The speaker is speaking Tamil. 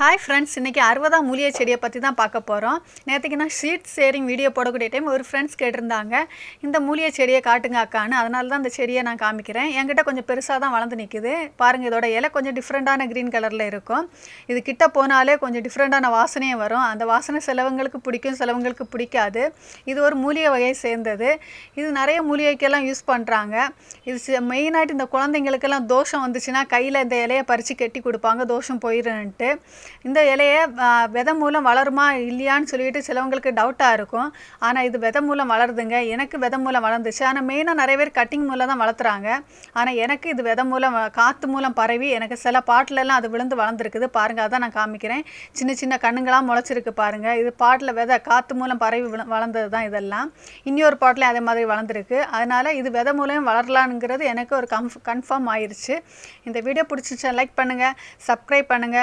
ஹாய் ஃப்ரெண்ட்ஸ், இன்றைக்கி 60ஆம் மூலிகை செடியை பற்றி தான் பார்க்க போகிறோம். நேற்றுக்கு நான் ஷீட் ஷேரிங் வீடியோ போடக்கூடிய டைம் ஒரு ஃப்ரெண்ட்ஸ் கேட்டிருந்தாங்க, இந்த மூலிகை செடியை காட்டுங்க அக்கான்னு. அதனால தான் இந்த செடியை நான் காமிக்கிறேன். என்கிட்ட கொஞ்சம் பெருசாக தான் வளர்ந்து நிற்குது பாருங்கள். இதோட இலை கொஞ்சம் டிஃப்ரெண்ட்டான க்ரீன் கலரில் இருக்கும். இது கிட்ட போனாலே கொஞ்சம் டிஃப்ரெண்ட்டான வாசனையும் வரும். அந்த வாசனை சிலவங்களுக்கு பிடிக்கும், சிலவங்களுக்கு பிடிக்காது. இது ஒரு மூலிகை வகையை சேர்ந்தது. இது நிறைய மூலிகைக்கெல்லாம் யூஸ் பண்ணுறாங்க. இது மெயினாகிட்டு இந்த குழந்தைங்களுக்கெல்லாம் தோஷம் வந்துச்சுன்னா கையில் இந்த இலையை பறித்து கட்டி கொடுப்பாங்க, தோஷம் போயிடுன்ட்டு. இந்த இலையை விதை மூலம் வளருமா இல்லையான்னு சொல்லிட்டு சிலவங்களுக்கு டவுட்டாக இருக்கும். ஆனால் இது விதை மூலம் வளருதுங்க. எனக்கு விதை மூலம் வளர்ந்துச்சு. ஆனால் மெயினாக நிறைய பேர் கட்டிங் மூலம் தான் வளர்த்துறாங்க. ஆனால் எனக்கு இது விதை மூலம் காற்று மூலம் பரவி எனக்கு சில பாட்டிலெல்லாம் அது விழுந்து வளர்ந்துருக்குது பாருங்கள். அதான் நான் காமிக்கிறேன். சின்ன சின்ன கண்ணுங்களாம் முளைச்சிருக்கு பாருங்கள். இது பாட்டில் விதை காற்று மூலம் பரவி வளர்ந்தது தான் இதெல்லாம். இன்னொரு பாட்டிலையும் அதே மாதிரி வளர்ந்துருக்கு. அதனால் இது விதை மூலம் வளரலான்ங்கிறது எனக்கு ஒரு கன்ஃபார்ம் ஆயிடுச்சு. இந்த வீடியோ பிடிச்சிச்சா லைக் பண்ணுங்கள், சப்ஸ்கிரைப் பண்ணுங்கள்.